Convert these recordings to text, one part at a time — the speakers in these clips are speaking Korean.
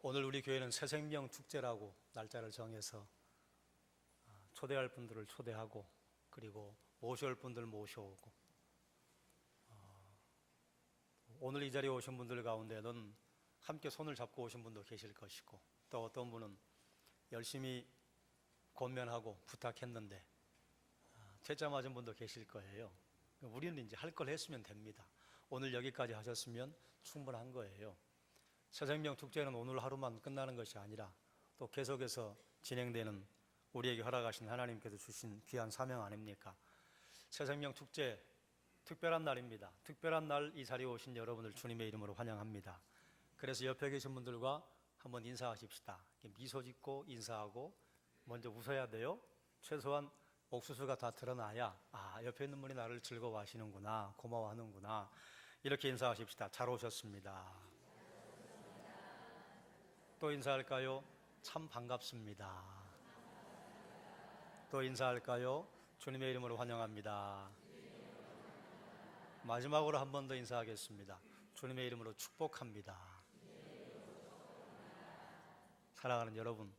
오늘 우리 교회는 새생명 축제라고 날짜를 정해서 초대할 분들을 초대하고 그리고 모셔올 분들 모셔오고 오늘 이 자리에 오신 분들 가운데는 함께 손을 잡고 오신 분도 계실 것이고 또 어떤 분은 열심히 권면하고 부탁했는데 퇴짜 맞은 분도 계실 거예요. 우리는 이제 할 걸 했으면 됩니다. 오늘 여기까지 하셨으면 충분한 거예요. 새생명 축제는 오늘 하루만 끝나는 것이 아니라 또 계속해서 진행되는 우리에게 허락하신 하나님께서 주신 귀한 사명 아닙니까? 새생명 축제 특별한 날입니다. 특별한 날 이 자리에 오신 여러분을 주님의 이름으로 환영합니다. 그래서 옆에 계신 분들과 한번 인사하십시다. 미소 짓고 인사하고 먼저 웃어야 돼요. 최소한 옥수수가 다 드러나야 옆에 있는 분이 나를 즐거워하시는구나, 고마워하는구나, 이렇게 인사하십시다. 잘 오셨습니다. 또 인사할까요? 참 반갑습니다. 또 인사할까요? 주님의 이름으로 환영합니다. 마지막으로 한 번 더 인사하겠습니다. 주님의 이름으로 축복합니다. 사랑하는 여러분,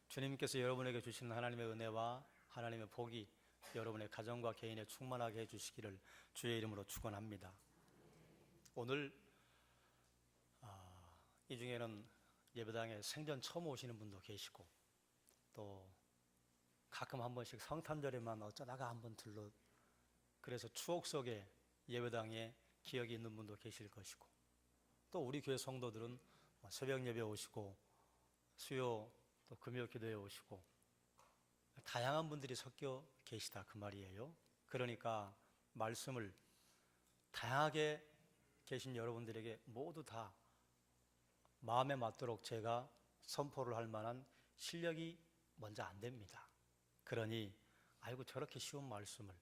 주님께서 여러분에게 주시는 하나님의 은혜와 하나님의 복이 여러분의 가정과 개인에 충만하게 해주시기를 주의 이름으로 축원합니다. 오늘 이 중에는 예배당에 생전 처음 오시는 분도 계시고 또 가끔 한 번씩 성탄절에만 어쩌다가 한번 들러 그래서 추억 속에 예배당에 기억이 있는 분도 계실 것이고 또 우리 교회 성도들은 새벽 예배 오시고 수요 또 금요 기도에 오시고 다양한 분들이 섞여 계시다 그 말이에요. 그러니까 말씀을 다양하게 계신 여러분들에게 모두 다 마음에 맞도록 제가 선포를 할 만한 실력이 먼저 안 됩니다. 그러니 아이고 저렇게 쉬운 말씀을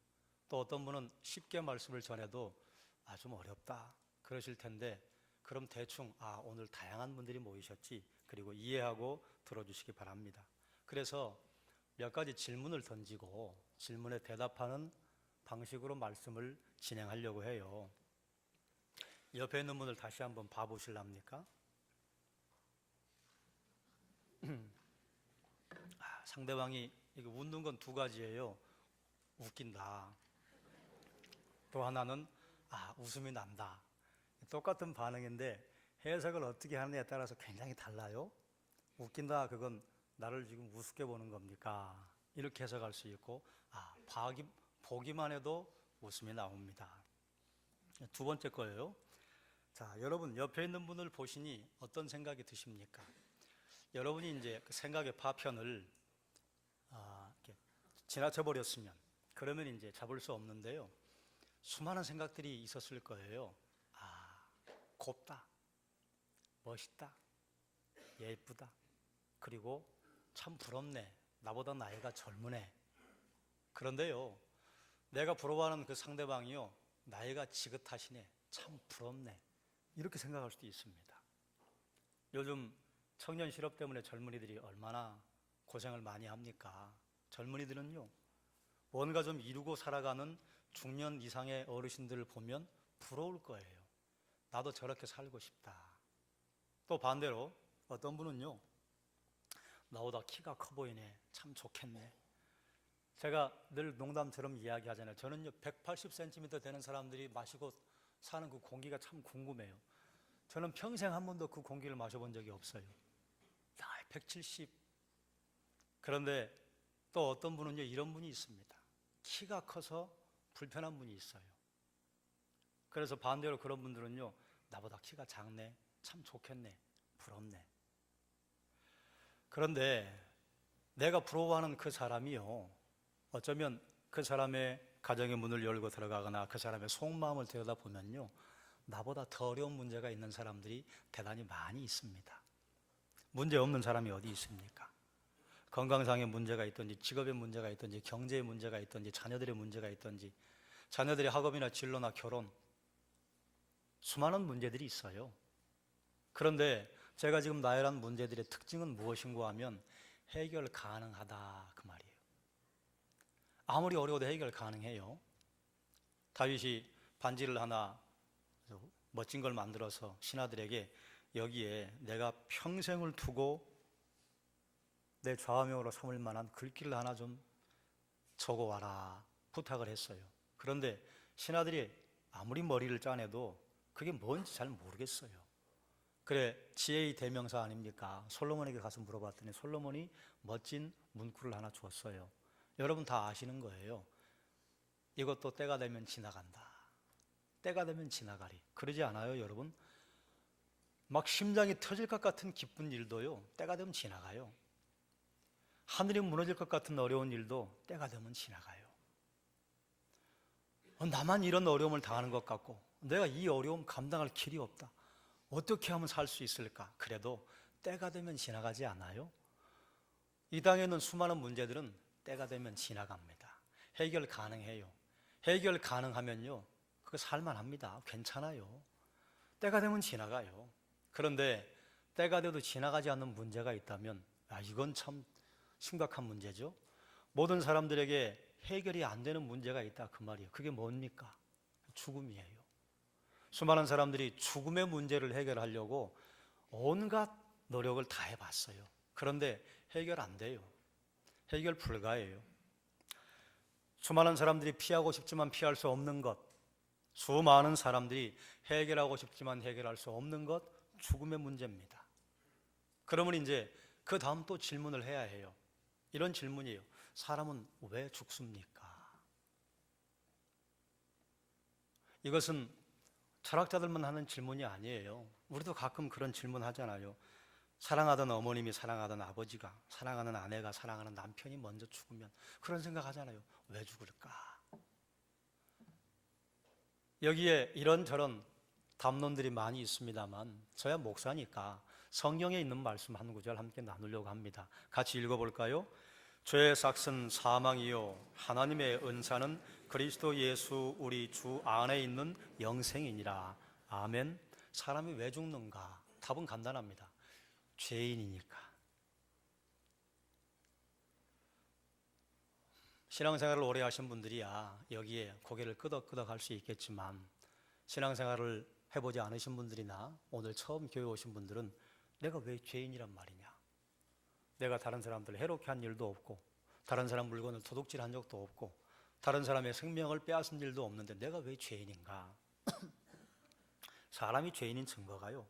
또 어떤 분은 쉽게 말씀을 전해도 좀 어렵다 그러실 텐데 그럼 대충 오늘 다양한 분들이 모이셨지 그리고 이해하고 들어주시기 바랍니다. 그래서 몇 가지 질문을 던지고 질문에 대답하는 방식으로 말씀을 진행하려고 해요. 옆에 있는 분을 다시 한번 봐보실랍니까? 상대방이 이게 웃는 건 두 가지예요. 웃긴다. 또 하나는 웃음이 난다. 똑같은 반응인데 해석을 어떻게 하느냐에 따라서 굉장히 달라요. 웃긴다 그건 나를 지금 우습게 보는 겁니까? 이렇게 해석할 수 있고 보기만 해도 웃음이 나옵니다. 두 번째 거예요. 자, 여러분 옆에 있는 분을 보시니 어떤 생각이 드십니까? 여러분이 이제 그 생각의 파편을 이렇게 지나쳐 버렸으면 그러면 이제 잡을 수 없는데요. 수많은 생각들이 있었을 거예요. 곱다, 멋있다, 예쁘다, 그리고 참 부럽네, 나보다 나이가 젊으네. 그런데요, 내가 부러워하는 그 상대방이요, 나이가 지긋하시네, 참 부럽네, 이렇게 생각할 수도 있습니다. 요즘 청년 실업 때문에 젊은이들이 얼마나 고생을 많이 합니까? 젊은이들은요, 뭔가 좀 이루고 살아가는 중년 이상의 어르신들을 보면 부러울 거예요. 나도 저렇게 살고 싶다. 또 반대로 어떤 분은요, 나보다 키가 커 보이네, 참 좋겠네. 제가 늘 농담처럼 이야기하잖아요. 저는요 180cm 되는 사람들이 마시고 사는 그 공기가 참 궁금해요. 저는 평생 한 번도 그 공기를 마셔본 적이 없어요. 170. 그런데 또 어떤 분은요 이런 분이 있습니다. 키가 커서 불편한 분이 있어요. 그래서 반대로 그런 분들은요, 나보다 키가 작네, 참 좋겠네, 부럽네. 그런데 내가 부러워하는 그 사람이요, 어쩌면 그 사람의 가정의 문을 열고 들어가거나 그 사람의 속마음을 들여다보면요, 나보다 더 어려운 문제가 있는 사람들이 대단히 많이 있습니다. 문제 없는 사람이 어디 있습니까? 건강상의 문제가 있든지 직업의 문제가 있든지 경제의 문제가 있든지 자녀들의 문제가 있든지 자녀들의 학업이나 진로나 결혼, 수많은 문제들이 있어요. 그런데 제가 지금 나열한 문제들의 특징은 무엇인가 하면 해결 가능하다 그 말이에요. 아무리 어려워도 해결 가능해요. 다윗이 반지를 하나 멋진 걸 만들어서 신하들에게 여기에 내가 평생을 두고 내 좌우명으로 삼을 만한 글귀를 하나 좀 적어와라 부탁을 했어요. 그런데 신하들이 아무리 머리를 짜내도 그게 뭔지 잘 모르겠어요. 그래, 지혜의 대명사 아닙니까? 솔로몬에게 가서 물어봤더니 솔로몬이 멋진 문구를 하나 줬어요. 여러분 다 아시는 거예요. 이것도 때가 되면 지나간다. 때가 되면 지나가리. 그러지 않아요, 여러분? 막 심장이 터질 것 같은 기쁜 일도요, 때가 되면 지나가요. 하늘이 무너질 것 같은 어려운 일도 때가 되면 지나가요. 나만 이런 어려움을 당하는 것 같고 내가 이 어려움 감당할 길이 없다. 어떻게 하면 살 수 있을까? 그래도 때가 되면 지나가지 않아요? 이 땅에 있는 수많은 문제들은 때가 되면 지나갑니다. 해결 가능해요. 해결 가능하면요, 그거 살만합니다. 괜찮아요. 때가 되면 지나가요. 그런데 때가 돼도 지나가지 않는 문제가 있다면 이건 참 심각한 문제죠. 모든 사람들에게 해결이 안 되는 문제가 있다 그 말이에요. 그게 뭡니까? 죽음이에요. 수많은 사람들이 죽음의 문제를 해결하려고 온갖 노력을 다 해봤어요. 그런데 해결 안 돼요. 해결 불가예요. 수많은 사람들이 피하고 싶지만 피할 수 없는 것, 수많은 사람들이 해결하고 싶지만 해결할 수 없는 것, 죽음의 문제입니다. 그러면 이제 그 다음 또 질문을 해야 해요. 이런 질문이에요. 사람은 왜 죽습니까? 이것은 철학자들만 하는 질문이 아니에요. 우리도 가끔 그런 질문 하잖아요. 사랑하던 어머님이 사랑하던 아버지가, 사랑하는 아내가 사랑하는 남편이 먼저 죽으면 그런 생각 하잖아요. 왜 죽을까? 여기에 이런저런 담론들이 많이 있습니다만 저야 목사니까 성경에 있는 말씀 한 구절 함께 나누려고 합니다. 같이 읽어볼까요? 죄의 삭은 사망이요 하나님의 은사는 그리스도 예수 우리 주 안에 있는 영생이니라. 아멘. 사람이 왜 죽는가? 답은 간단합니다. 죄인이니까. 신앙생활을 오래 하신 분들이야 여기에 고개를 끄덕끄덕 할 수 있겠지만, 신앙생활을 해보지 않으신 분들이나 오늘 처음 교회 오신 분들은 내가 왜 죄인이란 말이냐? 내가 다른 사람들을 해롭게 한 일도 없고 다른 사람 물건을 도둑질한 적도 없고 다른 사람의 생명을 빼앗은 일도 없는데 내가 왜 죄인인가? 사람이 죄인인 증거가요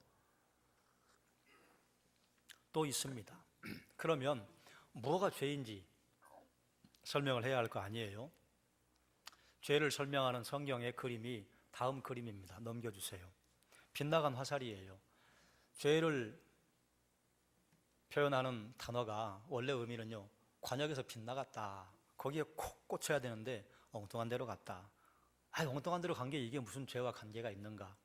또 있습니다. 그러면 뭐가 죄인지 설명을 해야 할 거 아니에요? 죄를 설명하는 성경의 그림이 다음 그림입니다. 넘겨주세요. 빗나간 화살이에요. 죄를 표현하는 단어가 원래 의미는요, 관역에서 빗나갔다, 거기에 콕 꽂혀야 되는데 엉뚱한 데로 갔다. 엉뚱한 데로 간 게 이게 무슨 죄와 관계가 있는가?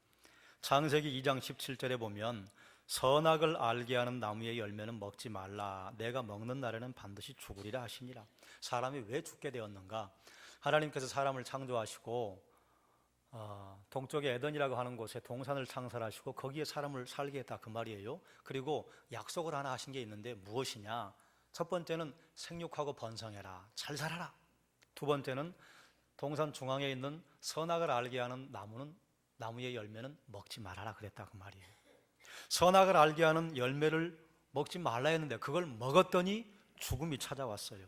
창세기 2장 17절에 보면 선악을 알게 하는 나무의 열매는 먹지 말라. 내가 먹는 날에는 반드시 죽으리라 하시니라. 사람이 왜 죽게 되었는가? 하나님께서 사람을 창조하시고 동쪽의 에덴이라고 하는 곳에 동산을 창설하시고 거기에 사람을 살게 했다 그 말이에요. 그리고 약속을 하나 하신 게 있는데 무엇이냐? 첫 번째는 생육하고 번성해라, 잘 살아라. 두 번째는 동산 중앙에 있는 선악을 알게 하는 나무의 열매는 먹지 말아라 그랬다 그 말이에요. 선악을 알게 하는 열매를 먹지 말라 했는데 그걸 먹었더니 죽음이 찾아왔어요.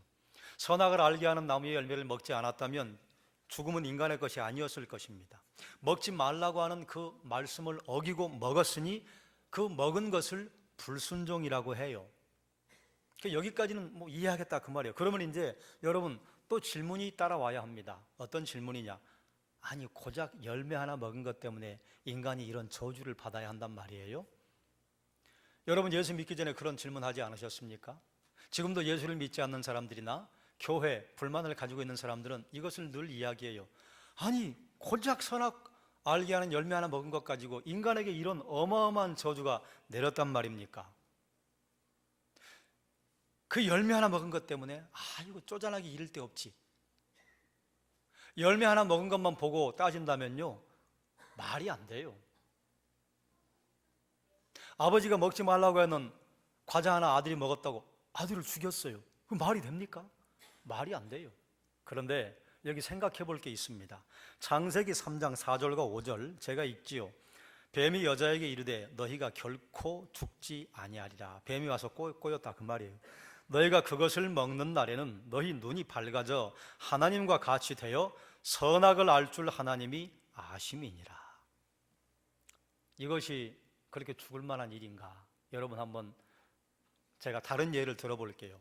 선악을 알게 하는 나무의 열매를 먹지 않았다면 죽음은 인간의 것이 아니었을 것입니다. 먹지 말라고 하는 그 말씀을 어기고 먹었으니 그 먹은 것을 불순종이라고 해요. 여기까지는 뭐 이해하겠다 그 말이에요. 그러면 이제 여러분 또 질문이 따라와야 합니다. 어떤 질문이냐? 아니 고작 열매 하나 먹은 것 때문에 인간이 이런 저주를 받아야 한단 말이에요? 여러분 예수 믿기 전에 그런 질문하지 않으셨습니까? 지금도 예수를 믿지 않는 사람들이나 교회 불만을 가지고 있는 사람들은 이것을 늘 이야기해요. 아니 고작 선악 알게 하는 열매 하나 먹은 것 가지고 인간에게 이런 어마어마한 저주가 내렸단 말입니까? 그 열매 하나 먹은 것 때문에 이거 쪼잔하게 이를 데 없지. 열매 하나 먹은 것만 보고 따진다면요 말이 안 돼요. 아버지가 먹지 말라고 하는 과자 하나 아들이 먹었다고 아들을 죽였어요. 그 말이 됩니까? 말이 안 돼요. 그런데 여기 생각해 볼 게 있습니다. 창세기 3장 4절과 5절 제가 읽지요. 뱀이 여자에게 이르되 너희가 결코 죽지 아니하리라. 뱀이 와서 꼬였다 그 말이에요. 너희가 그것을 먹는 날에는 너희 눈이 밝아져 하나님과 같이 되어 선악을 알 줄 하나님이 아심이니라. 이것이 그렇게 죽을 만한 일인가? 여러분 한번 제가 다른 예를 들어볼게요.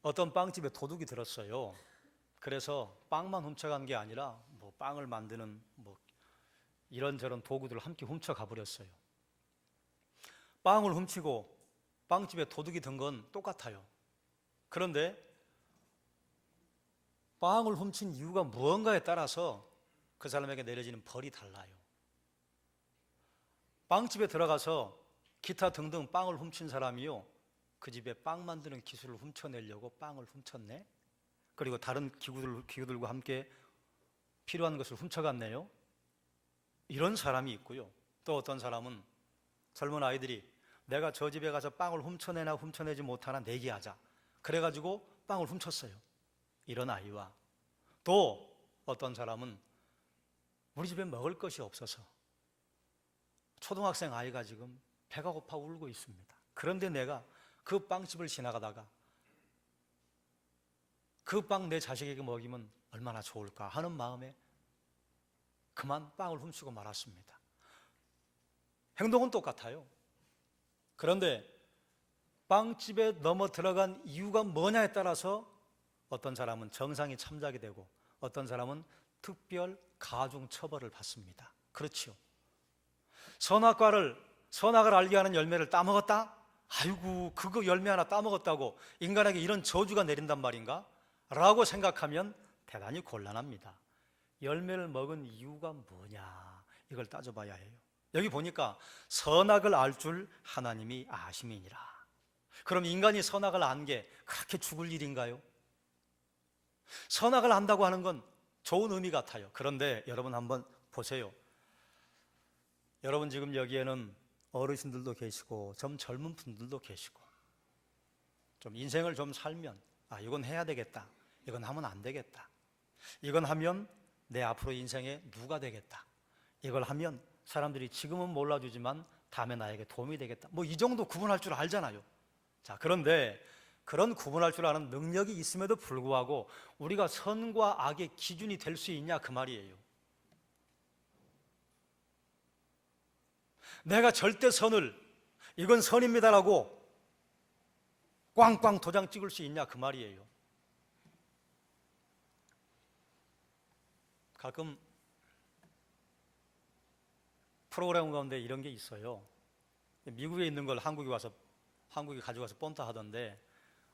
어떤 빵집에 도둑이 들었어요. 그래서 빵만 훔쳐간 게 아니라 뭐 빵을 만드는 뭐 이런저런 도구들을 함께 훔쳐가 버렸어요. 빵을 훔치고 빵집에 도둑이 든 건 똑같아요. 그런데 빵을 훔친 이유가 무언가에 따라서 그 사람에게 내려지는 벌이 달라요. 빵집에 들어가서 기타 등등 빵을 훔친 사람이요, 그 집에 빵 만드는 기술을 훔쳐내려고 빵을 훔쳤네. 그리고 다른 기구들과 함께 필요한 것을 훔쳐갔네요. 이런 사람이 있고요. 또 어떤 사람은 젊은 아이들이 내가 저 집에 가서 빵을 훔쳐내나 훔쳐내지 못하나 내기하자. 그래가지고 빵을 훔쳤어요. 이런 아이와 또 어떤 사람은 우리 집에 먹을 것이 없어서 초등학생 아이가 지금 배가 고파 울고 있습니다. 그런데 내가 그 빵집을 지나가다가 그 빵 내 자식에게 먹이면 얼마나 좋을까 하는 마음에 그만 빵을 훔치고 말았습니다. 행동은 똑같아요. 그런데 빵집에 넘어 들어간 이유가 뭐냐에 따라서 어떤 사람은 정상이 참작이 되고 어떤 사람은 특별 가중 처벌을 받습니다. 그렇죠. 선악을 알게 하는 열매를 따먹었다? 아이고, 그거 열매 하나 따먹었다고 인간에게 이런 저주가 내린단 말인가? 라고 생각하면 대단히 곤란합니다. 열매를 먹은 이유가 뭐냐, 이걸 따져봐야 해요. 여기 보니까 선악을 알 줄 하나님이 아심이니라. 그럼 인간이 선악을 안 게 그렇게 죽을 일인가요? 선악을 안다고 하는 건 좋은 의미 같아요. 그런데 여러분 한번 보세요. 여러분 지금 여기에는 어르신들도 계시고 좀 젊은 분들도 계시고 좀 인생을 좀 살면 이건 해야 되겠다, 이건 하면 안 되겠다, 이건 하면 내 앞으로 인생에 누가 되겠다, 이걸 하면 사람들이 지금은 몰라주지만 다음에 나에게 도움이 되겠다, 뭐 이 정도 구분할 줄 알잖아요. 자, 그런데 그런 구분할 줄 아는 능력이 있음에도 불구하고 우리가 선과 악의 기준이 될 수 있냐 그 말이에요. 내가 절대 선을 이건 선입니다라고 꽝꽝 도장 찍을 수 있냐 그 말이에요. 가끔 프로그램 가운데 이런 게 있어요. 미국에 있는 걸 한국에 가져가서 본따 하던데,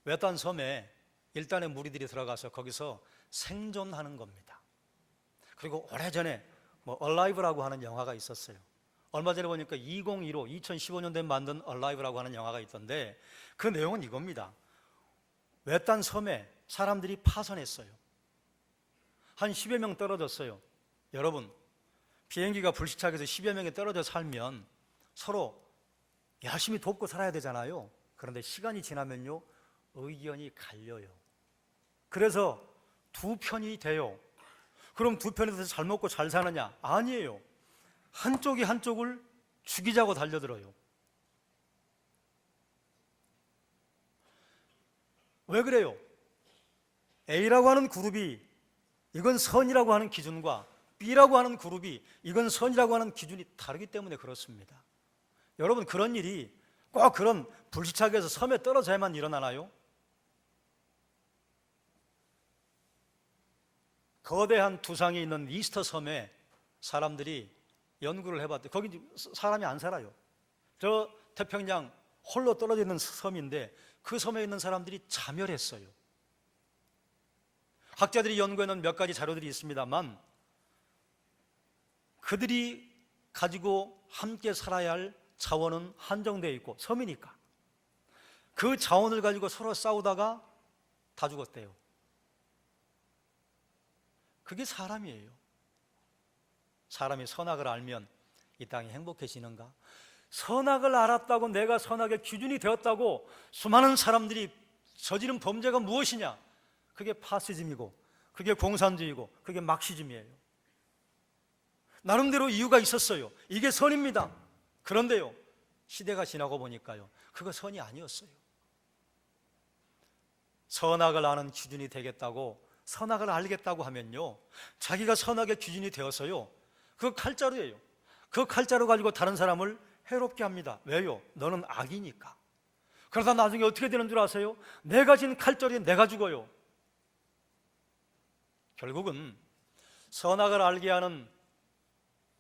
외딴 섬에 일단의 무리들이 들어가서 거기서 생존하는 겁니다. 그리고 오래전에 Alive라고 하는 영화가 있었어요. 얼마 전에 보니까 2015년도에 만든 Alive라고 하는 영화가 있던데, 그 내용은 이겁니다. 외딴 섬에 사람들이 파선했어요. 한 10여 명 떨어졌어요. 여러분, 비행기가 불시착해서 10여 명이 떨어져 살면 서로 열심히 돕고 살아야 되잖아요. 그런데 시간이 지나면요, 의견이 갈려요. 그래서 두 편이 돼요. 그럼 두 편이 돼서 잘 먹고 잘 사느냐? 아니에요. 한쪽이 한쪽을 죽이자고 달려들어요. 왜 그래요? A라고 하는 그룹이 이건 선이라고 하는 기준과 B라고 하는 그룹이 이건 선이라고 하는 기준이 다르기 때문에 그렇습니다. 여러분, 그런 일이 꼭 그런 불시착해서 섬에 떨어져야만 일어나나요? 거대한 두상이 있는 이스터 섬에 사람들이 연구를 해봤더니 거기 사람이 안 살아요. 저 태평양 홀로 떨어져 있는 섬인데 그 섬에 있는 사람들이 자멸했어요. 학자들이 연구해놓은 몇 가지 자료들이 있습니다만 그들이 가지고 함께 살아야 할 자원은 한정되어 있고 섬이니까 그 자원을 가지고 서로 싸우다가 다 죽었대요. 그게 사람이에요. 사람이 선악을 알면 이 땅이 행복해지는가? 선악을 알았다고 내가 선악의 기준이 되었다고 수많은 사람들이 저지른 범죄가 무엇이냐? 그게 파시즘이고 그게 공산주의고 그게 막시즘이에요. 나름대로 이유가 있었어요. 이게 선입니다. 그런데요, 시대가 지나고 보니까요, 그거 선이 아니었어요. 선악을 아는 기준이 되겠다고, 선악을 알겠다고 하면요, 자기가 선악의 기준이 되어서요, 그 칼자루예요. 그 칼자루 가지고 다른 사람을 해롭게 합니다. 왜요? 너는 악이니까. 그러다 나중에 어떻게 되는 줄 아세요? 내가 진 칼자루에 내가 죽어요. 결국은 선악을 알게 하는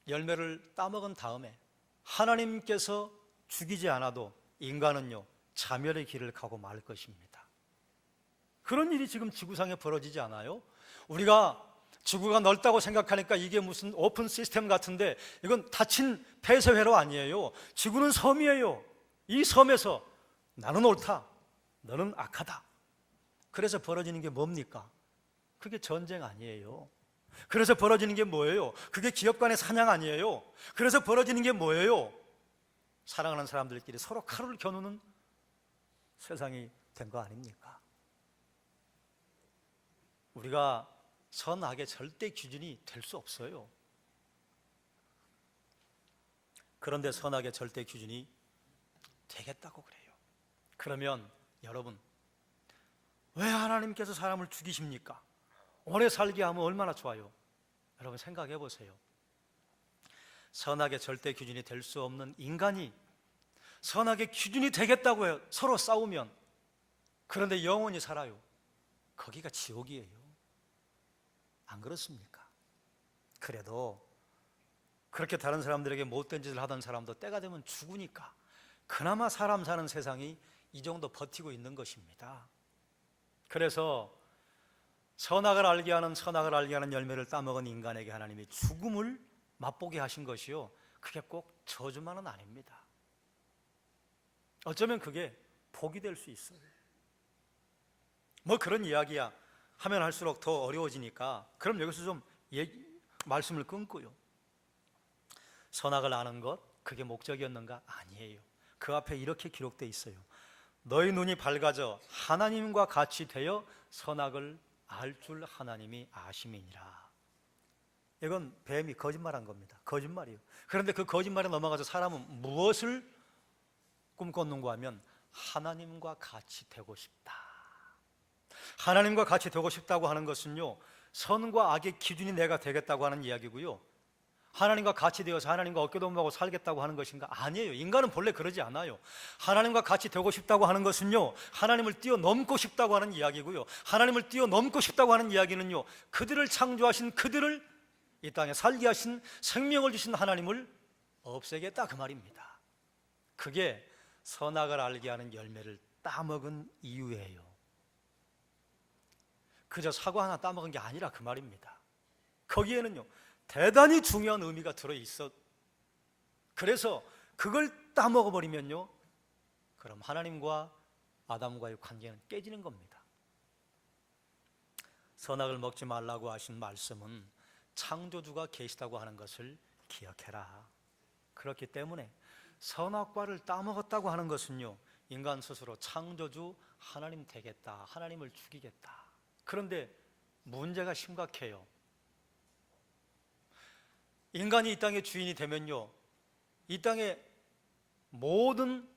열매를 따먹은 다음에 하나님께서 죽이지 않아도 인간은요, 자멸의 길을 가고 말 것입니다. 그런 일이 지금 지구상에 벌어지지 않아요? 우리가 지구가 넓다고 생각하니까 이게 무슨 오픈 시스템 같은데, 이건 닫힌 폐쇄회로 아니에요. 지구는 섬이에요. 이 섬에서 나는 옳다, 너는 악하다. 그래서 벌어지는 게 뭡니까? 그게 전쟁 아니에요. 그래서 벌어지는 게 뭐예요? 그게 기업 간의 사냥 아니에요. 그래서 벌어지는 게 뭐예요? 사랑하는 사람들끼리 서로 칼을 겨누는 세상이 된 거 아닙니까? 우리가 선악의 절대 기준이 될 수 없어요. 그런데 선악의 절대 기준이 되겠다고 그래요. 그러면 여러분, 왜 하나님께서 사람을 죽이십니까? 오래 살게 하면 얼마나 좋아요. 여러분 생각해 보세요. 선악의 절대 기준이 될 수 없는 인간이 선악의 기준이 되겠다고 해요. 서로 싸우면. 그런데 영원히 살아요. 거기가 지옥이에요. 안 그렇습니까? 그래도 그렇게 다른 사람들에게 못된 짓을 하던 사람도 때가 되면 죽으니까 그나마 사람 사는 세상이 이 정도 버티고 있는 것입니다. 그래서 선악을 알게 하는 열매를 따먹은 인간에게 하나님이 죽음을 맛보게 하신 것이요, 그게 꼭 저주만은 아닙니다. 어쩌면 그게 복이 될 수 있어요. 뭐 그런 이야기야 하면 할수록 더 어려워지니까 그럼 여기서 좀 말씀을 끊고요. 선악을 아는 것, 그게 목적이었는가? 아니에요. 그 앞에 이렇게 기록되어 있어요. 너희 눈이 밝아져 하나님과 같이 되어 선악을 알 줄 하나님이 아심이니라. 이건 뱀이 거짓말한 겁니다. 거짓말이에요. 그런데 그 거짓말에 넘어가서 사람은 무엇을 꿈꿨는가 하면 하나님과 같이 되고 싶다. 하나님과 같이 되고 싶다고 하는 것은요, 선과 악의 기준이 내가 되겠다고 하는 이야기고요, 하나님과 같이 되어서 하나님과 어깨동무하고 살겠다고 하는 것인가? 아니에요. 인간은 본래 그러지 않아요. 하나님과 같이 되고 싶다고 하는 것은요, 하나님을 뛰어넘고 싶다고 하는 이야기고요, 하나님을 뛰어넘고 싶다고 하는 이야기는요, 그들을 창조하신, 그들을 이 땅에 살게 하신, 생명을 주신 하나님을 없애겠다, 그 말입니다. 그게 선악을 알게 하는 열매를 따먹은 이유예요. 그저 사과 하나 따먹은 게 아니라 그 말입니다. 거기에는요, 대단히 중요한 의미가 들어있어. 그래서 그걸 따먹어버리면요, 그럼 하나님과 아담과의 관계는 깨지는 겁니다. 선악을 먹지 말라고 하신 말씀은 창조주가 계시다고 하는 것을 기억해라. 그렇기 때문에 선악과를 따먹었다고 하는 것은요, 인간 스스로 창조주 하나님 되겠다, 하나님을 죽이겠다. 그런데 문제가 심각해요. 인간이 이 땅의 주인이 되면요, 이 땅의 모든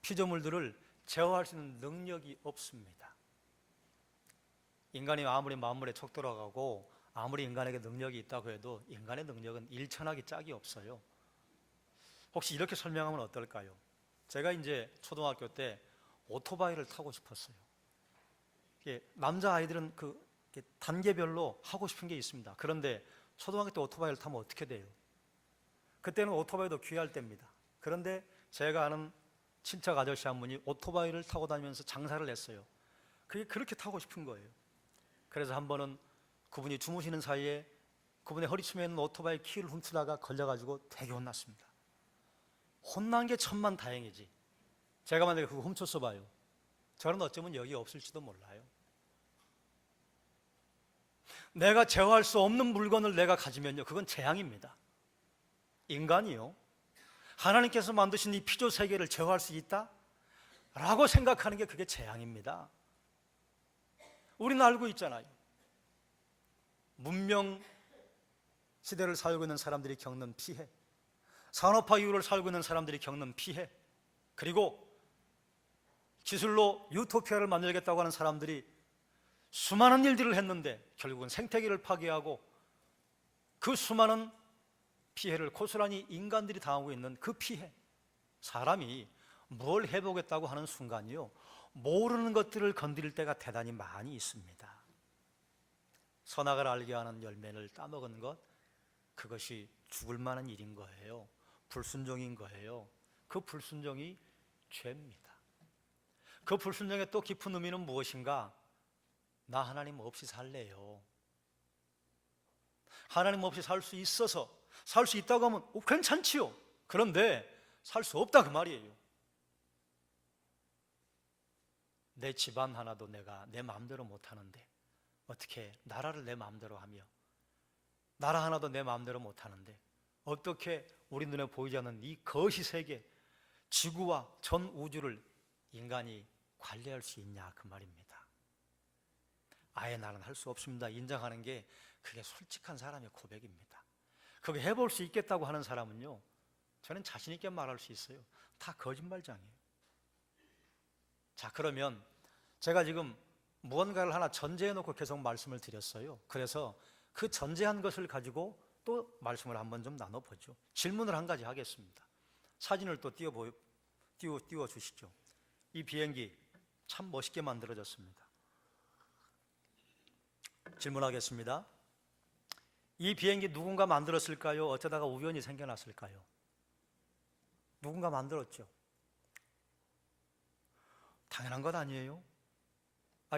피조물들을 제어할 수 있는 능력이 없습니다. 인간이 아무리 만물에 척돌아가고 아무리 인간에게 능력이 있다고 해도 인간의 능력은 일천하기 짝이 없어요. 혹시 이렇게 설명하면 어떨까요? 제가 이제 초등학교 때 오토바이를 타고 싶었어요. 남자아이들은 단계별로 하고 싶은 게 있습니다. 그런데 초등학교 때 오토바이를 타면 어떻게 돼요? 그때는 오토바이도 귀할 때입니다. 그런데 제가 아는 친척 아저씨 한 분이 오토바이를 타고 다니면서 장사를 했어요. 그게 그렇게 타고 싶은 거예요. 그래서 한 번은 그분이 주무시는 사이에 그분의 허리춤에 있는 오토바이 키를 훔치다가 걸려가지고 되게 혼났습니다. 혼난 게 천만다행이지, 제가 만약에 그거 훔쳤어 봐요, 저는 어쩌면 여기 없을지도 몰라요. 내가 제어할 수 없는 물건을 내가 가지면요, 그건 재앙입니다. 인간이요, 하나님께서 만드신 이 피조 세계를 제어할 수 있다? 라고 생각하는 게 그게 재앙입니다. 우리는 알고 있잖아요. 문명 시대를 살고 있는 사람들이 겪는 피해, 산업화 이후를 살고 있는 사람들이 겪는 피해, 그리고 기술로 유토피아를 만들겠다고 하는 사람들이 수많은 일들을 했는데 결국은 생태계를 파괴하고 그 수많은 피해를 고스란히 인간들이 당하고 있는 그 피해, 사람이 뭘 해보겠다고 하는 순간이요, 모르는 것들을 건드릴 때가 대단히 많이 있습니다. 선악을 알게 하는 열매를 따먹은 것, 그것이 죽을 만한 일인 거예요. 불순종인 거예요. 그 불순종이 죄입니다. 그 불순종의 또 깊은 의미는 무엇인가? 나 하나님 없이 살래요. 하나님 없이 살 수 있어서, 살 수 있다고 하면 괜찮지요. 그런데 살 수 없다 그 말이에요. 내 집안 하나도 내가 내 마음대로 못하는데 어떻게 나라를 내 마음대로 하며, 나라 하나도 내 마음대로 못하는데 어떻게 우리 눈에 보이지 않는 이 거시 세계, 지구와 전 우주를 인간이 관리할 수 있냐 그 말입니다. 아예 나는 할 수 없습니다 인정하는 게, 그게 솔직한 사람의 고백입니다. 그게 해볼 수 있겠다고 하는 사람은요, 저는 자신 있게 말할 수 있어요. 다 거짓말장이에요. 자, 그러면 제가 지금 무언가를 하나 전제해 놓고 계속 말씀을 드렸어요. 그래서 그 전제한 것을 가지고 또 말씀을 한번 좀 나눠보죠. 질문을 한 가지 하겠습니다. 사진을 또 띄워 주시죠. 이 비행기 참 멋있게 만들어졌습니다. 질문하겠습니다. 이 비행기 누군가 만들었을까요? 어쩌다가 우연히 생겨났을까요? 누군가 만들었죠. 당연한 것 아니에요?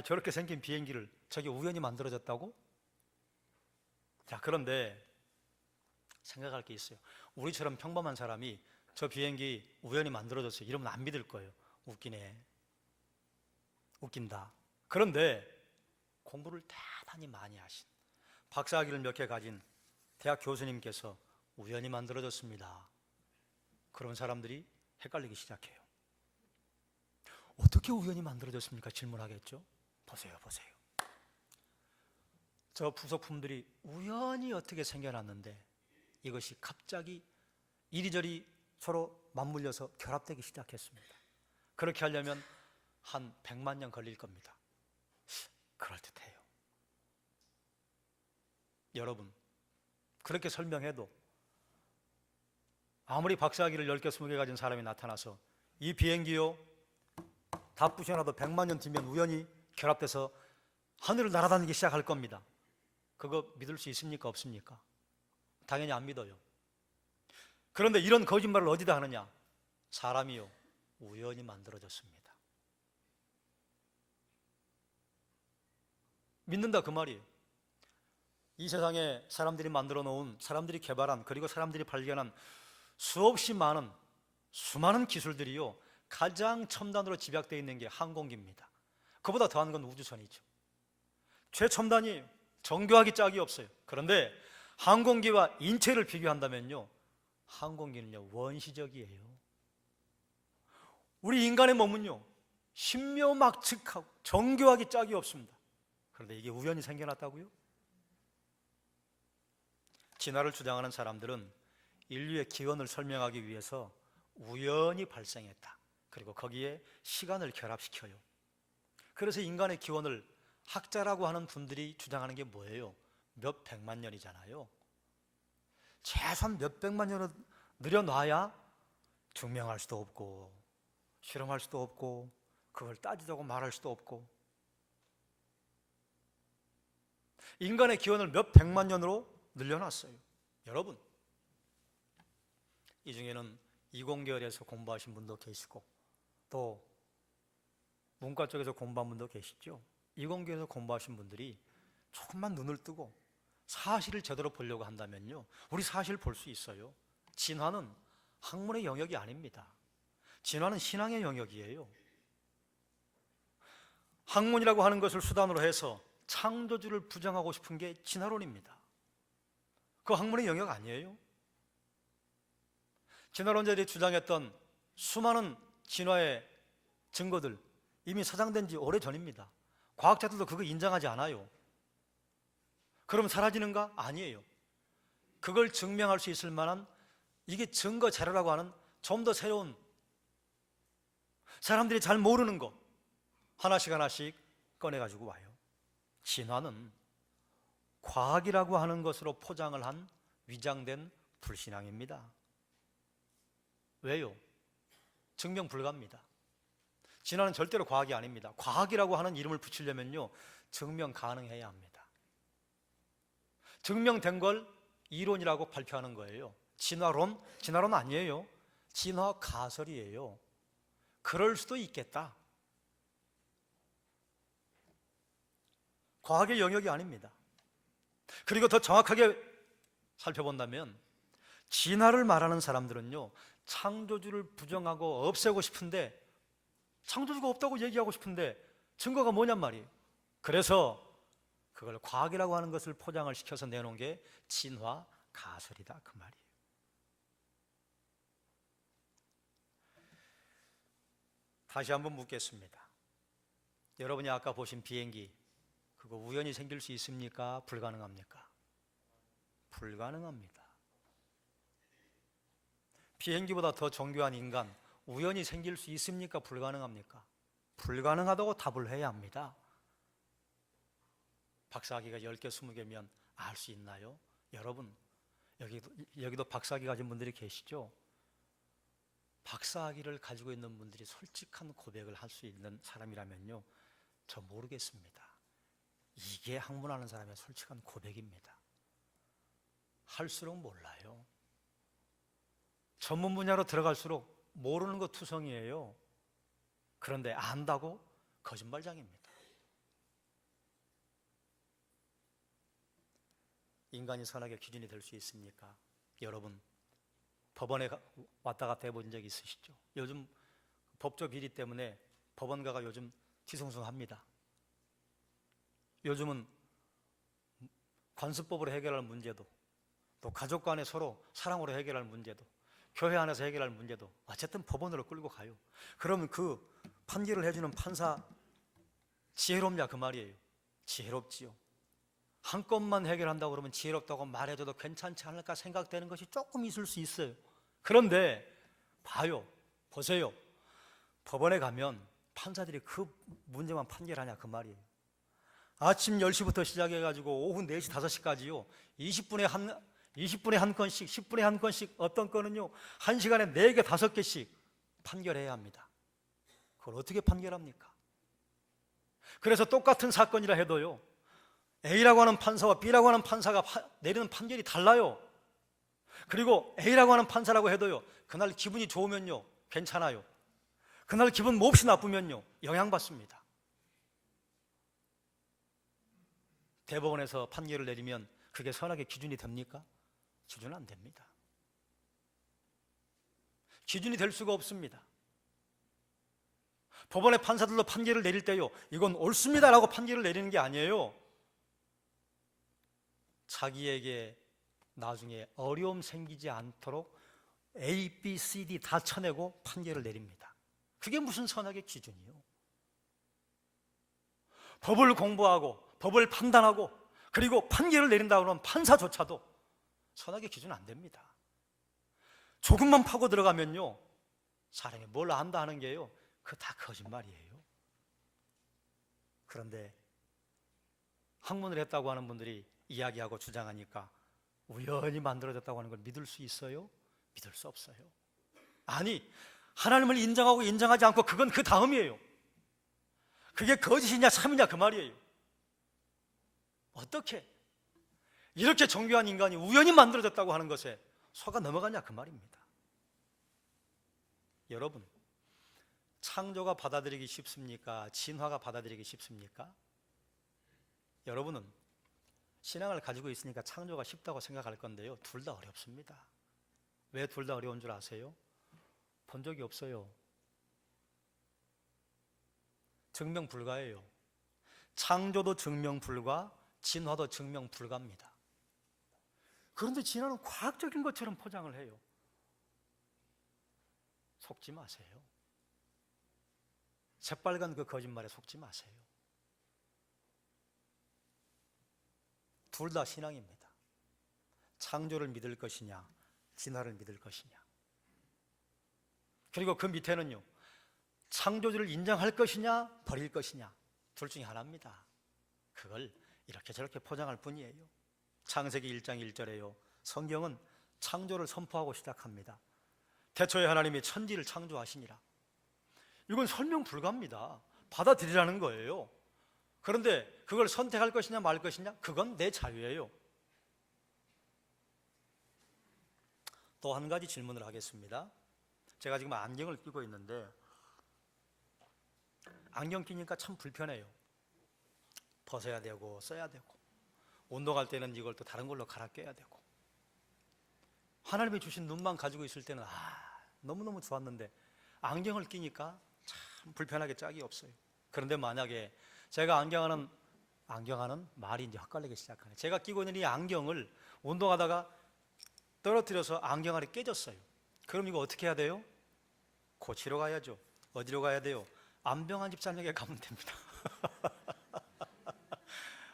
저렇게 생긴 비행기를 저게 우연히 만들어졌다고? 자, 그런데 생각할 게 있어요. 우리처럼 평범한 사람이 저 비행기 우연히 만들어졌어요 이러면 안 믿을 거예요. 웃기네, 웃긴다. 그런데 공부를 대단히 많이 하신, 박사학위를 몇 개 가진 대학 교수님께서 우연히 만들어졌습니다, 그런 사람들이 헷갈리기 시작해요. 어떻게 우연히 만들어졌습니까? 질문하겠죠. 보세요. 저 부속품들이 우연히 어떻게 생겨났는데 이것이 갑자기 이리저리 서로 맞물려서 결합되기 시작했습니다. 그렇게 하려면 한 100만 년 걸릴 겁니다. 그럴듯해요. 여러분, 그렇게 설명해도 아무리 박사학위를 10개, 20개 가진 사람이 나타나서 이 비행기요, 다 부셔놔도 100만 년 뒤면 우연히 결합돼서 하늘을 날아다니기 시작할 겁니다. 그거 믿을 수 있습니까? 없습니까? 당연히 안 믿어요. 그런데 이런 거짓말을 어디다 하느냐? 사람이요, 우연히 만들어졌습니다. 믿는다 그 말이에요. 이 세상에 사람들이 만들어 놓은, 사람들이 개발한, 그리고 사람들이 발견한 수없이 많은, 수많은 기술들이요, 가장 첨단으로 집약되어 있는 게 항공기입니다. 그보다 더한 건 우주선이죠. 최첨단이에요. 정교하기 짝이 없어요. 그런데 항공기와 인체를 비교한다면요, 항공기는요 원시적이에요. 우리 인간의 몸은요 신묘막측하고 정교하기 짝이 없습니다. 그런데 이게 우연히 생겨났다고요? 진화를 주장하는 사람들은 인류의 기원을 설명하기 위해서 우연히 발생했다, 그리고 거기에 시간을 결합시켜요. 그래서 인간의 기원을 학자라고 하는 분들이 주장하는 게 뭐예요? 몇 백만 년이잖아요. 최소한 몇 백만 년을 늘여놔야 증명할 수도 없고 실험할 수도 없고 그걸 따지자고 말할 수도 없고, 인간의 기원을 몇 백만 년으로 늘려놨어요. 여러분, 이 중에는 이공계열에서 공부하신 분도 계시고 또 문과 쪽에서 공부한 분도 계시죠. 이공계에서 공부하신 분들이 조금만 눈을 뜨고 사실을 제대로 보려고 한다면요, 우리 사실을 볼 수 있어요. 진화는 학문의 영역이 아닙니다. 진화는 신앙의 영역이에요. 학문이라고 하는 것을 수단으로 해서 창조주를 부정하고 싶은 게 진화론입니다. 그 학문의 영역 아니에요. 진화론자들이 주장했던 수많은 진화의 증거들 이미 사장된 지 오래전입니다. 과학자들도 그거 인정하지 않아요. 그럼 사라지는가? 아니에요. 그걸 증명할 수 있을 만한 이게 증거 자료라고 하는 좀 더 새로운 사람들이 잘 모르는 거 하나씩 하나씩 꺼내가지고 와요. 진화는 과학이라고 하는 것으로 포장을 한 위장된 불신앙입니다. 왜요? 증명 불가입니다. 진화는 절대로 과학이 아닙니다. 과학이라고 하는 이름을 붙이려면요, 증명 가능해야 합니다. 증명된 걸 이론이라고 발표하는 거예요. 진화론 아니에요. 진화 가설이에요. 그럴 수도 있겠다. 과학의 영역이 아닙니다. 그리고 더 정확하게 살펴본다면 진화를 말하는 사람들은요, 창조주를 부정하고 없애고 싶은데, 창조주가 없다고 얘기하고 싶은데 증거가 뭐냔 말이에요. 그래서 그걸 과학이라고 하는 것을 포장을 시켜서 내놓은 게 진화 가설이다, 그 말이에요. 다시 한번 묻겠습니다. 여러분이 아까 보신 비행기, 그거 우연히 생길 수 있습니까? 불가능합니까? 불가능합니다. 비행기보다 더 정교한 인간, 우연히 생길 수 있습니까? 불가능합니까? 불가능하다고 답을 해야 합니다. 박사학위가 10개, 20개면 알 수 있나요? 여러분, 여기도 박사학위 가진 분들이 계시죠? 박사학위를 가지고 있는 분들이 솔직한 고백을 할 수 있는 사람이라면요, 저 모르겠습니다. 이게 학문하는 사람의 솔직한 고백입니다. 할수록 몰라요. 전문 분야로 들어갈수록 모르는 거 투성이에요. 그런데 안다고 거짓말장입니다. 인간이 선악의 기준이 될 수 있습니까? 여러분, 법원에 왔다 갔다 해본 적 있으시죠? 요즘 법조 비리 때문에 법원가가 요즘 뒤숭숭합니다. 요즘은 관습법으로 해결할 문제도, 또 가족 간에 서로 사랑으로 해결할 문제도, 교회 안에서 해결할 문제도 어쨌든 법원으로 끌고 가요. 그러면 그 판결을 해주는 판사 지혜롭냐, 그 말이에요. 지혜롭지요. 한 건만 해결한다고 그러면 지혜롭다고 말해줘도 괜찮지 않을까 생각되는 것이 조금 있을 수 있어요. 그런데 보세요. 법원에 가면 판사들이 그 문제만 판결하냐, 그 말이에요. 아침 10시부터 시작해가지고 오후 4시, 5시까지요 20분에 한 건씩, 10분에 한 건씩, 어떤 건은요 1시간에 4개, 5개씩 판결해야 합니다. 그걸 어떻게 판결합니까? 그래서 똑같은 사건이라 해도요, A라고 하는 판사와 B라고 하는 판사가 내리는 판결이 달라요. 그리고 A라고 하는 판사라고 해도요, 그날 기분이 좋으면요 괜찮아요. 그날 기분 몹시 나쁘면요 영향받습니다. 대법원에서 판결을 내리면 그게 선악의 기준이 됩니까? 기준은 안 됩니다. 기준이 될 수가 없습니다. 법원의 판사들도 판결을 내릴 때요, 이건 옳습니다라고 판결을 내리는 게 아니에요. 자기에게 나중에 어려움 생기지 않도록 A, B, C, D 다 쳐내고 판결을 내립니다. 그게 무슨 선악의 기준이요? 법을 공부하고 법을 판단하고 그리고 판결을 내린다고 하면 판사조차도 선악의 기준은 안 됩니다. 조금만 파고 들어가면요 사람이 뭘 안다 하는 게요, 그거 다 거짓말이에요. 그런데 학문을 했다고 하는 분들이 이야기하고 주장하니까 우연히 만들어졌다고 하는 걸 믿을 수 있어요? 믿을 수 없어요. 아니, 하나님을 인정하고 인정하지 않고 그건 그 다음이에요. 그게 거짓이냐 참이냐 그 말이에요. 어떻게 이렇게 정교한 인간이 우연히 만들어졌다고 하는 것에 속아 넘어가냐 그 말입니다. 여러분, 창조가 받아들이기 쉽습니까? 진화가 받아들이기 쉽습니까? 여러분은 신앙을 가지고 있으니까 창조가 쉽다고 생각할 건데요, 둘 다 어렵습니다. 왜 둘 다 어려운 줄 아세요? 본 적이 없어요. 증명 불가예요. 창조도 증명 불가, 진화도 증명 불가입니다. 그런데 진화는 과학적인 것처럼 포장을 해요. 속지 마세요. 새빨간 그 거짓말에 속지 마세요. 둘 다 신앙입니다. 창조를 믿을 것이냐, 진화를 믿을 것이냐. 그리고 그 밑에는요, 창조주를 인정할 것이냐, 버릴 것이냐. 둘 중에 하나입니다. 그걸 이렇게 저렇게 포장할 뿐이에요. 창세기 1장 1절에요. 성경은 창조를 선포하고 시작합니다. 태초에 하나님이 천지를 창조하시니라. 이건 설명 불가합니다. 받아들이라는 거예요. 그런데 그걸 선택할 것이냐 말 것이냐, 그건 내 자유예요. 또 한 가지 질문을 하겠습니다. 제가 지금 안경을 끼고 있는데 안경 끼니까 참 불편해요. 벗어야 되고 써야 되고, 운동할 때는 이걸 또 다른 걸로 갈아 껴야 되고, 하나님이 주신 눈만 가지고 있을 때는 너무너무 좋았는데 안경을 끼니까 참 불편하게 짝이 없어요. 그런데 만약에 제가 안경하는 말이 이제 헛갈리기 시작하네. 제가 끼고 있는 이 안경을 운동하다가 떨어뜨려서 안경알이 깨졌어요. 그럼 이거 어떻게 해야 돼요? 고치러 가야죠. 어디로 가야 돼요? 안병환 집사님에게 가면 됩니다.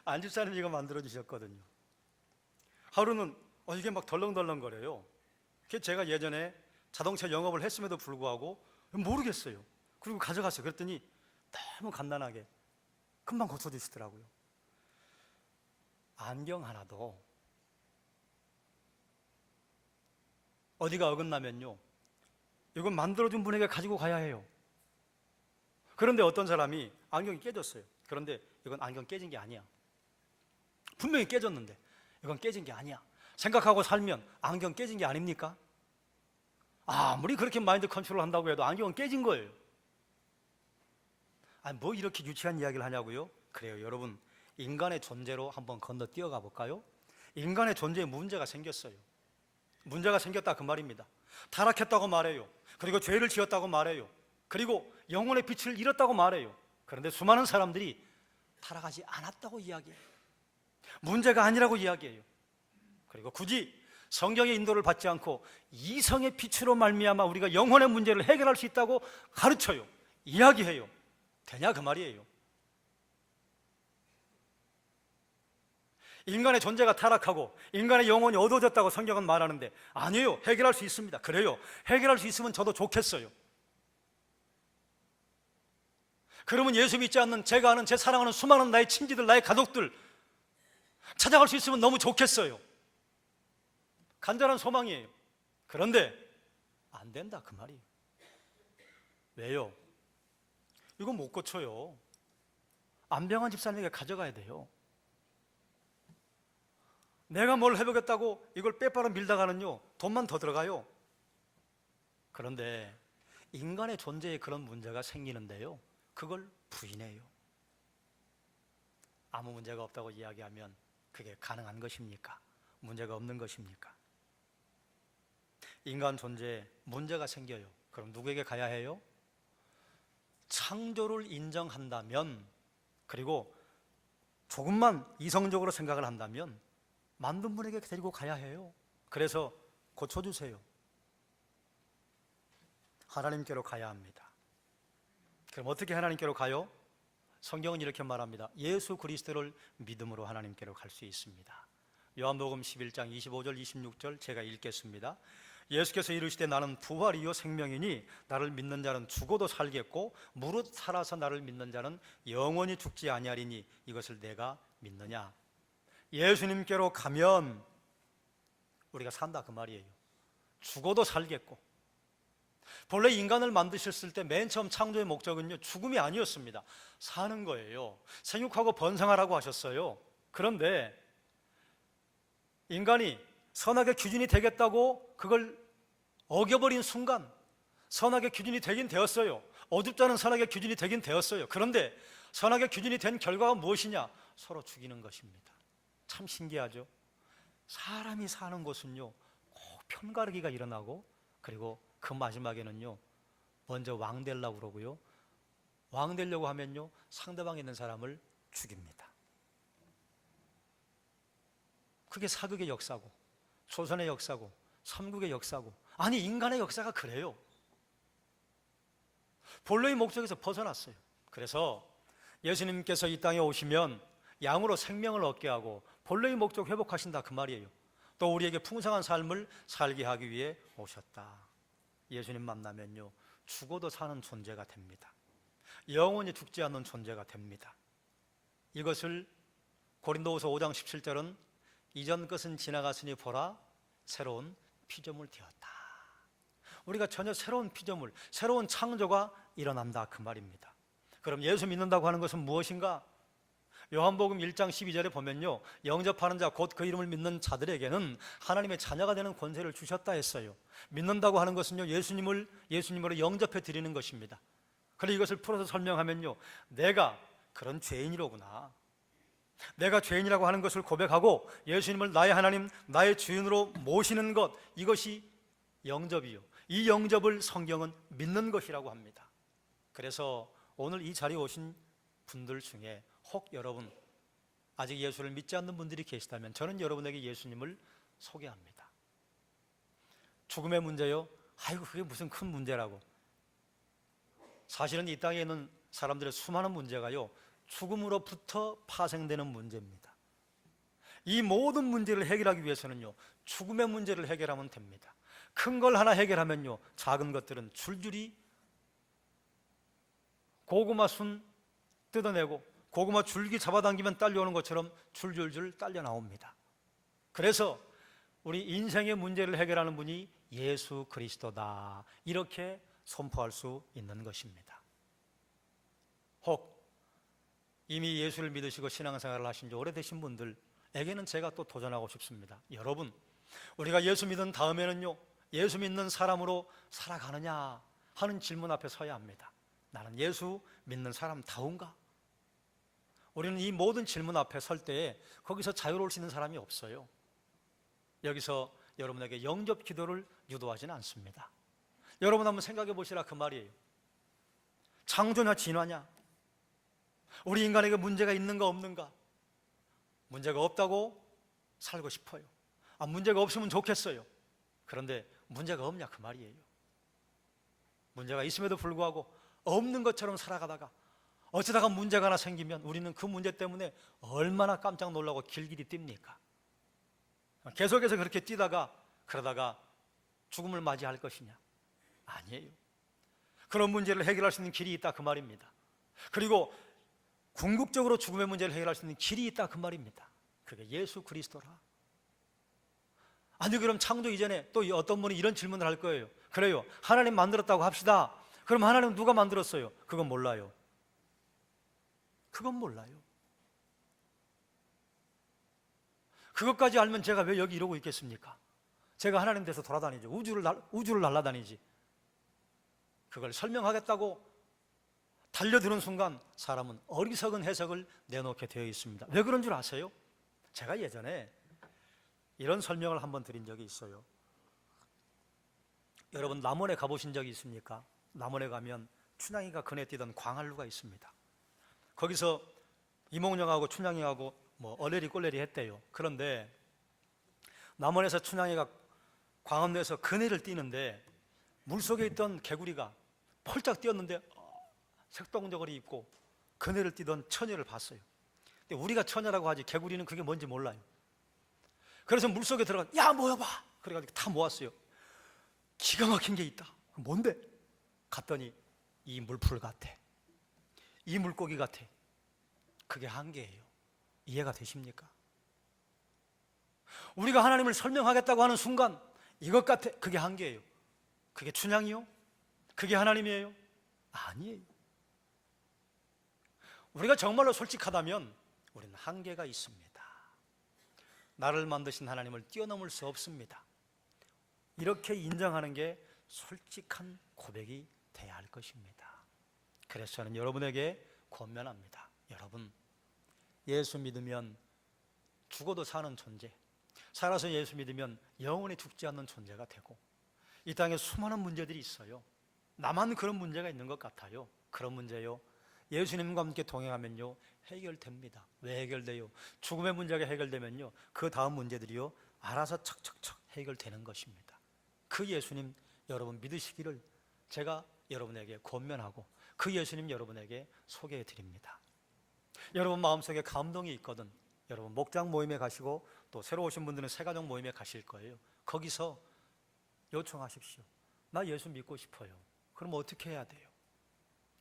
안 집사님이 이거 만들어 주셨거든요. 하루는 이게 막 덜렁덜렁거려요. 제가 예전에 자동차 영업을 했음에도 불구하고 모르겠어요. 그리고 가져갔어요. 그랬더니 너무 간단하게 금방 고쳐주시더라고요. 안경 하나도 어디가 어긋나면요, 이건 만들어준 분에게 가지고 가야 해요. 그런데 어떤 사람이 안경이 깨졌어요. 그런데 이건 안경 깨진 게 아니야. 분명히 깨졌는데 이건 깨진 게 아니야 생각하고 살면 안경 깨진 게 아닙니까? 아무리 그렇게 마인드 컨트롤 한다고 해도 안경은 깨진 거예요. 뭐 이렇게 유치한 이야기를 하냐고요? 그래요. 여러분, 인간의 존재로 한번 건너뛰어가 볼까요? 인간의 존재에 문제가 생겼어요. 문제가 생겼다 그 말입니다. 타락했다고 말해요. 그리고 죄를 지었다고 말해요. 그리고 영혼의 빛을 잃었다고 말해요. 그런데 수많은 사람들이 타락하지 않았다고 이야기해요. 문제가 아니라고 이야기해요. 그리고 굳이 성경의 인도를 받지 않고 이성의 빛으로 말미암아 우리가 영혼의 문제를 해결할 수 있다고 가르쳐요. 이야기해요. 되냐 그 말이에요. 인간의 존재가 타락하고 인간의 영혼이 어두워졌다고 성경은 말하는데 아니에요. 해결할 수 있습니다. 그래요. 해결할 수 있으면 저도 좋겠어요. 그러면 예수 믿지 않는 제가 아는 제 사랑하는 수많은 나의 친지들, 나의 가족들 찾아갈 수 있으면 너무 좋겠어요. 간절한 소망이에요. 그런데 안 된다 그 말이에요. 왜요? 이거 못 고쳐요. 안병환 집사님에게 가져가야 돼요. 내가 뭘 해보겠다고 이걸 빼빠로 밀다가는요, 돈만 더 들어가요. 그런데 인간의 존재에 그런 문제가 생기는데요, 그걸 부인해요. 아무 문제가 없다고 이야기하면 그게 가능한 것입니까? 문제가 없는 것입니까? 인간 존재에 문제가 생겨요. 그럼 누구에게 가야 해요? 창조를 인정한다면, 그리고 조금만 이성적으로 생각을 한다면 만든 분에게 데리고 가야 해요. 그래서 고쳐주세요. 하나님께로 가야 합니다. 그럼 어떻게 하나님께로 가요? 성경은 이렇게 말합니다. 예수 그리스도를 믿음으로 하나님께로 갈 수 있습니다. 요한복음 11장 25절 26절 제가 읽겠습니다. 예수께서 이르시되 나는 부활이요 생명이니 나를 믿는 자는 죽어도 살겠고 무릇 살아서 나를 믿는 자는 영원히 죽지 아니하리니 이것을 내가 믿느냐. 예수님께로 가면 우리가 산다 그 말이에요. 죽어도 살겠고. 본래 인간을 만드셨을 때 맨 처음 창조의 목적은요, 죽음이 아니었습니다. 사는 거예요. 생육하고 번성하라고 하셨어요. 그런데 인간이 선악의 기준이 되겠다고 그걸 어겨버린 순간 선악의 기준이 되긴 되었어요. 어둡다는 선악의 기준이 되긴 되었어요. 그런데 선악의 기준이 된 결과가 무엇이냐? 서로 죽이는 것입니다. 참 신기하죠? 사람이 사는 곳은요, 꼭 편가르기가 일어나고, 그리고 그 마지막에는요, 먼저 왕 되려고 그러고요, 왕 되려고 하면요, 상대방에 있는 사람을 죽입니다. 그게 사극의 역사고 조선의 역사고 삼국의 역사고, 아니 인간의 역사가 그래요. 본래의 목적에서 벗어났어요. 그래서 예수님께서 이 땅에 오시면 양으로 생명을 얻게 하고 본래의 목적 회복하신다 그 말이에요. 또 우리에게 풍성한 삶을 살게 하기 위해 오셨다. 예수님 만나면요, 죽어도 사는 존재가 됩니다. 영원히 죽지 않는 존재가 됩니다. 이것을 고린도후서 5장 17절은 이전 것은 지나갔으니 보라 새로운 피조물 되었다. 우리가 전혀 새로운 피조물, 새로운 창조가 일어난다 그 말입니다. 그럼 예수 믿는다고 하는 것은 무엇인가? 요한복음 1장 12절에 보면요, 영접하는 자 곧 그 이름을 믿는 자들에게는 하나님의 자녀가 되는 권세를 주셨다 했어요. 믿는다고 하는 것은요, 예수님으로 영접해 드리는 것입니다. 그런데 이것을 풀어서 설명하면요, 내가 그런 죄인이로구나, 내가 죄인이라고 하는 것을 고백하고 예수님을 나의 하나님, 나의 주인으로 모시는 것, 이것이 영접이요, 이 영접을 성경은 믿는 것이라고 합니다. 그래서 오늘 이 자리에 오신 분들 중에 혹 여러분 아직 예수를 믿지 않는 분들이 계시다면 저는 여러분에게 예수님을 소개합니다. 죽음의 문제요? 아이고 그게 무슨 큰 문제라고. 사실은 이 땅에 있는 사람들의 수많은 문제가요, 죽음으로부터 파생되는 문제입니다. 이 모든 문제를 해결하기 위해서는요, 죽음의 문제를 해결하면 됩니다. 큰 걸 하나 해결하면요, 작은 것들은 줄줄이 고구마 순 뜯어내고 고구마 줄기 잡아당기면 딸려오는 것처럼 줄줄줄 딸려 나옵니다. 그래서 우리 인생의 문제를 해결하는 분이 예수 그리스도다, 이렇게 선포할 수 있는 것입니다. 혹 이미 예수를 믿으시고 신앙생활을 하신 지 오래되신 분들에게는 제가 또 도전하고 싶습니다. 여러분, 우리가 예수 믿은 다음에는요, 예수 믿는 사람으로 살아가느냐 하는 질문 앞에 서야 합니다. 나는 예수 믿는 사람다운가? 우리는 이 모든 질문 앞에 설 때에 거기서 자유로울 수 있는 사람이 없어요. 여기서 여러분에게 영접 기도를 유도하지는 않습니다. 여러분 한번 생각해 보시라 그 말이에요. 창조냐 진화냐? 우리 인간에게 문제가 있는가 없는가? 문제가 없다고 살고 싶어요. 문제가 없으면 좋겠어요. 그런데 문제가 없냐 그 말이에요. 문제가 있음에도 불구하고 없는 것처럼 살아가다가 어쩌다가 문제가 하나 생기면 우리는 그 문제 때문에 얼마나 깜짝 놀라고 길길이 뜁니까? 계속해서 그렇게 뛰다가 그러다가 죽음을 맞이할 것이냐? 아니에요. 그런 문제를 해결할 수 있는 길이 있다 그 말입니다. 그리고 궁극적으로 죽음의 문제를 해결할 수 있는 길이 있다 그 말입니다. 그게 예수 그리스도라. 아니 그럼 창조 이전에 또 어떤 분이 이런 질문을 할 거예요. 그래요, 하나님 만들었다고 합시다. 그럼 하나님 누가 만들었어요? 그건 몰라요. 그건 몰라요. 그것까지 알면 제가 왜 여기 이러고 있겠습니까? 제가 하나님 돼서 돌아다니죠. 우주를 날아다니지. 그걸 설명하겠다고 달려드는 순간 사람은 어리석은 해석을 내놓게 되어 있습니다. 왜 그런 줄 아세요? 제가 예전에 이런 설명을 한번 드린 적이 있어요. 여러분 남원에 가보신 적이 있습니까? 남원에 가면 춘향이가 그네 뛰던 광활루가 있습니다. 거기서 이몽룡하고 춘향이하고 얼레리 꼴레리 했대요. 그런데 남원에서 춘향이가 광업내에서 그네를 뛰는데 물속에 있던 개구리가 펄쩍 뛰었는데 색동저고리 입고 그네를 뛰던 처녀를 봤어요. 근데 우리가 처녀라고 하지 개구리는 그게 뭔지 몰라요. 그래서 물속에 들어가 야 모여봐 그래가지고 다 모았어요. 기가 막힌 게 있다. 뭔데? 갔더니 이 물풀 같아, 이 물고기 같아. 그게 한계예요. 이해가 되십니까? 우리가 하나님을 설명하겠다고 하는 순간 이것 같아, 그게 한계예요. 그게 춘향이요? 그게 하나님이에요? 아니에요. 우리가 정말로 솔직하다면 우리는 한계가 있습니다. 나를 만드신 하나님을 뛰어넘을 수 없습니다. 이렇게 인정하는 게 솔직한 고백이 돼야 할 것입니다. 그래서 저는 여러분에게 권면합니다. 여러분, 예수 믿으면 죽어도 사는 존재, 살아서 예수 믿으면 영원히 죽지 않는 존재가 되고, 이 땅에 수많은 문제들이 있어요. 나만 그런 문제가 있는 것 같아요. 그런 문제요, 예수님과 함께 동행하면요 해결됩니다. 왜 해결돼요? 죽음의 문제가 해결되면요 그 다음 문제들이요 알아서 척척척 해결되는 것입니다. 그 예수님 여러분 믿으시기를 제가 여러분에게 권면하고 그 예수님 여러분에게 소개해 드립니다. 여러분 마음속에 감동이 있거든. 여러분 목장 모임에 가시고 또 새로 오신 분들은 새가족 모임에 가실 거예요. 거기서 요청하십시오. 나 예수 믿고 싶어요. 그럼 어떻게 해야 돼요?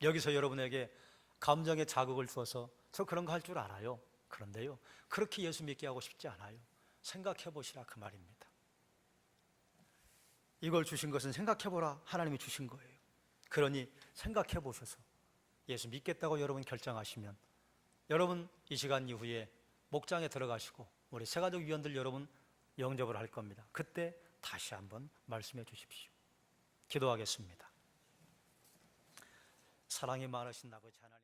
여기서 여러분에게 감정의 자극을 줘서 저 그런 거 할 줄 알아요. 그런데요, 그렇게 예수 믿게 하고 싶지 않아요. 생각해 보시라 그 말입니다. 이걸 주신 것은 생각해 보라 하나님이 주신 거예요. 그러니 생각해 보셔서 예수 믿겠다고 여러분 결정하시면 여러분 이 시간 이후에 목장에 들어가시고 우리 새가족 위원들 여러분 영접을 할 겁니다. 그때 다시 한번 말씀해 주십시오. 기도하겠습니다. 사랑이 많으신 아버지 하나님,